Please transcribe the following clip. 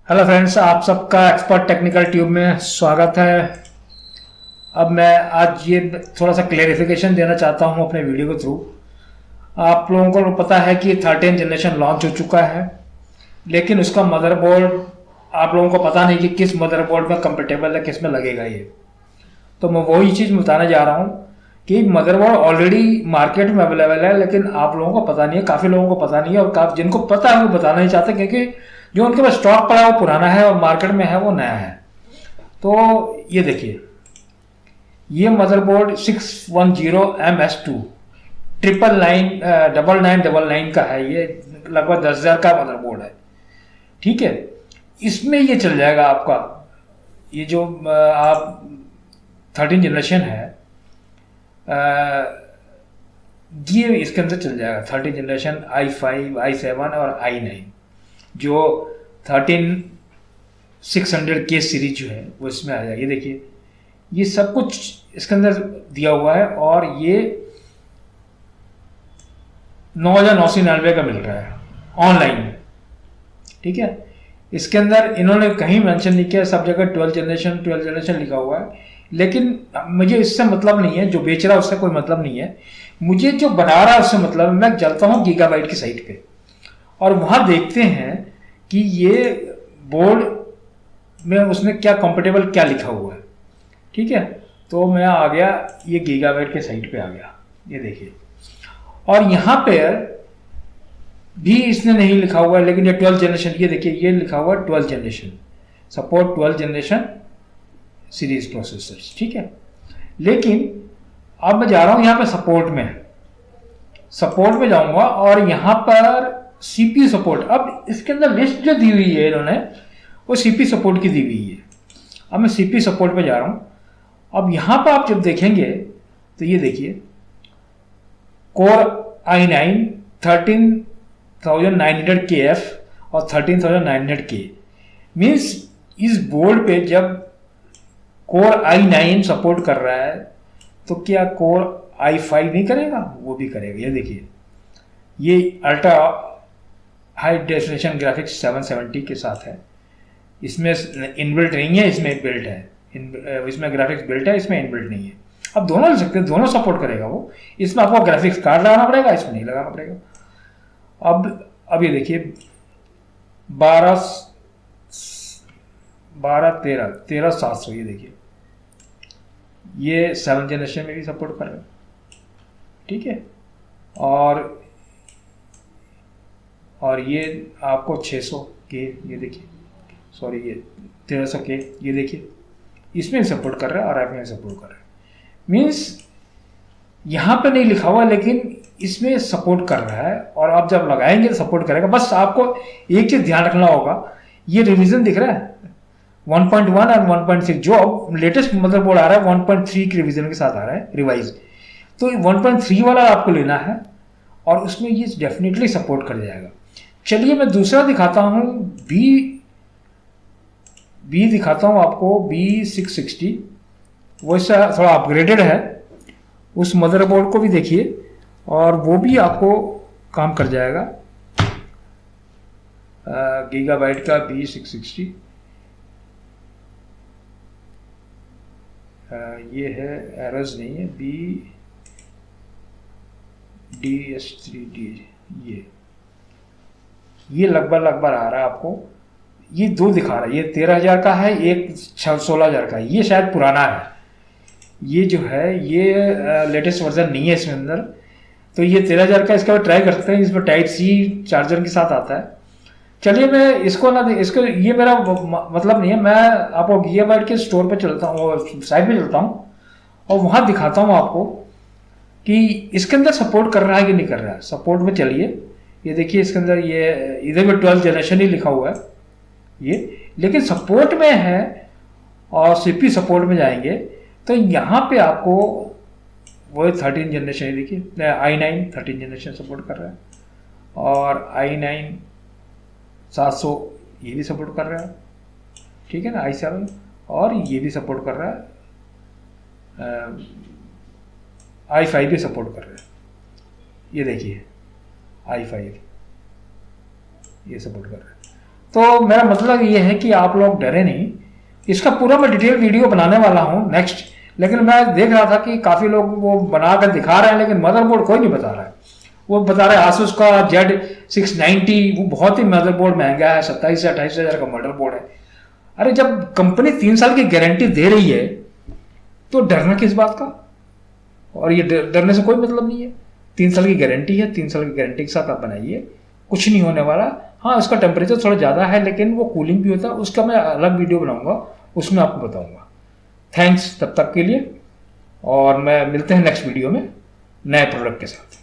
Hello friends, आप सबका expert technical tube में स्वागत है। अब मैं आज ये थोड़ा सा क्लेरिफिकेशन देना चाहता हूँ अपने वीडियो के थ्रू। आप लोगों को पता है कि 13 जनरेशन लॉन्च हो चुका है, लेकिन उसका मदरबोर्ड आप लोगों को पता नहीं कि किस मदरबोर्ड में कंपेटेबल है, किस में लगेगा ये। तो मैं वही चीज़ बताने जा रहा हूँ कि मदरबोर्ड ऑलरेडी मार्केट में अवेलेबल है, लेकिन आप लोगों को पता नहीं है, काफ़ी लोगों को पता नहीं है, और जिनको पता है वो बताना नहीं चाहते, क्योंकि जो उनके पास स्टॉक पड़ा है वो पुराना है और मार्केट में है वो नया है। तो ये देखिए, ये मदरबोर्ड 610MS2 $99999 का है। ये लगभग 10,000 का मदरबोर्ड है, ठीक है। इसमें ये चल जाएगा आपका, ये जो आप 13 जनरेशन है, ये इसके अंदर चल जाएगा। 13 जनरेशन i5, i7 और i9, जो 13600K सीरीज जो है वो इसमें आ जाएगी। देखिए, ये सब कुछ इसके अंदर दिया हुआ है, और ये 9,999 का मिल रहा है ऑनलाइन, ठीक है। इसके अंदर इन्होंने कहीं मेंशन नहीं किया, सब जगह 12 जनरेशन लिखा हुआ है, लेकिन मुझे इससे मतलब नहीं है। जो बेच रहा है उससे कोई मतलब नहीं है, मुझे जो बना रहा है उससे मतलब है। मैं चलता हूँ गीगाबाइट की साइट पे और वहां देखते हैं कि ये बोर्ड में उसने क्या कंपेटेबल क्या लिखा हुआ है, ठीक है। तो मैं आ गया, ये गीगाबाइट के साइट पे आ गया, ये देखिए, और यहाँ पे भी इसने नहीं लिखा हुआ है, लेकिन ये 12 जनरेशन, ये देखिए ये लिखा हुआ है 12 generation, support 12 generation series processors, ठीक है। लेकिन अब मैं जा रहा हूँ यहाँ पे सपोर्ट में जाऊंगा, और यहाँ पर सीपीयू सपोर्ट, अब इसके अंदर लिस्ट जो दी हुई है इन्होंने वो सीपीयू सपोर्ट की दी हुई है। अब मैं सीपीयू सपोर्ट पे जा रहा हूँ। अब यहाँ पर आप जब देखेंगे तो ये देखिए, कोर i9 13900KF और 13900K, मीन्स इस बोर्ड पे जब कोर i9 सपोर्ट कर रहा है तो क्या कोर i5 नहीं करेगा? वो भी करेगा। ये देखिए, ये अल्ट्रा हाई डेफिनेशन ग्राफिक्स 770 के साथ है। इसमें इनबिल्ट नहीं है, इसमें बिल्ट है। इसमें ग्राफिक्स बिल्ट है, इसमें इनबिल्ट नहीं है। अब दोनों ले सकते हैं, दोनों सपोर्ट करेगा वो। इसमें आपको ग्राफिक्स कार्ड लगाना पड़ेगा, इसमें नहीं लगाना पड़ेगा। अब ये देखिए, 13,700, ये देखिए, ये 7 जनरेशन में भी सपोर्ट करेगा, ठीक है। और ये आपको 600K, ये देखिए, सॉरी, ये 1300K, ये देखिए, इसमें सपोर्ट कर रहा है और ऐप में सपोर्ट कर रहा है। मीन्स यहाँ पे नहीं लिखा हुआ, लेकिन इसमें सपोर्ट कर रहा है, और आप जब लगाएंगे तो सपोर्ट करेगा। बस आपको एक चीज ध्यान रखना होगा, ये रिवीजन दिख रहा है 1.1 और 1.6, जो अब लेटेस्ट मदरबोर्ड आ रहा है 1.3 की रिवीजन के साथ आ रहा है रिवाइज। तो 1.3 वाला आपको लेना है, और उसमें ये डेफिनेटली सपोर्ट कर जाएगा। चलिए मैं दूसरा दिखाता हूँ, बी दिखाता हूँ आपको, B660, वो इससे थोड़ा अपग्रेडेड है। उस मदरबोर्ड को भी देखिए, और वो भी आपको काम कर जाएगा। गीगाबाइट का B660, ये है, एरर्स नहीं है, BDS3D, ये लगभग आ रहा है आपको। ये दो दिखा रहा है, ये 13,000 का है, एक 16,000 का है। ये शायद पुराना है, ये जो है ये लेटेस्ट वर्जन नहीं है इसमें अंदर। तो ये 13,000 का, इसका ट्राई कर सकते हैं। इसमें टाइप सी चार्जर के साथ आता है। चलिए मैं इसको ये मेरा मतलब नहीं है। मैं आपको गीगाबाइट के स्टोर पे चलता हूँ, साइट पे चलता हूँ, और वहाँ दिखाता हूँ आपको कि इसके अंदर सपोर्ट कर रहा है कि नहीं कर रहा है। सपोर्ट में चलिए, ये देखिए, इसके अंदर ये इधर भी 12 जनरेशन ही लिखा हुआ है ये, लेकिन सपोर्ट में है। और सीपी सपोर्ट में जाएंगे तो यहाँ पे आपको वो 13 जनरेशन, देखिए i9 13 जनरेशन सपोर्ट कर रहा है, और i9 700 ये भी सपोर्ट कर रहा है, ठीक है ना, i7, और ये भी सपोर्ट कर रहा है, i5 भी सपोर्ट कर रहा है। ये देखिए i5 ये सपोर्ट कर रहा है। तो मेरा मतलब ये है कि आप लोग डरे नहीं, इसका पूरा मैं डिटेल वीडियो बनाने वाला हूँ नेक्स्ट। लेकिन मैं देख रहा था कि काफ़ी लोग वो बनाकर दिखा रहे हैं, लेकिन मदरबोर्ड कोई नहीं बता रहा है। वो बता रहे हैं आसूस का Z690, वो बहुत ही मदरबोर्ड महंगा है, 27 से 28 हज़ार का मदरबोर्ड है। अरे जब कंपनी 3 साल की गारंटी दे रही है तो डरना किस बात का? और ये डरने से कोई मतलब नहीं है। 3 साल की गारंटी है, 3 साल की गारंटी के साथ आप बनाइए, कुछ नहीं होने वाला। हाँ, उसका टेम्परेचर थोड़ा ज़्यादा है, लेकिन वो कूलिंग भी होता है, उसका मैं अलग वीडियो बनाऊंगा, उसमें आपको बताऊंगा। थैंक्स तब तक के लिए, और मैं मिलते हैं नेक्स्ट वीडियो में नए प्रोडक्ट के साथ।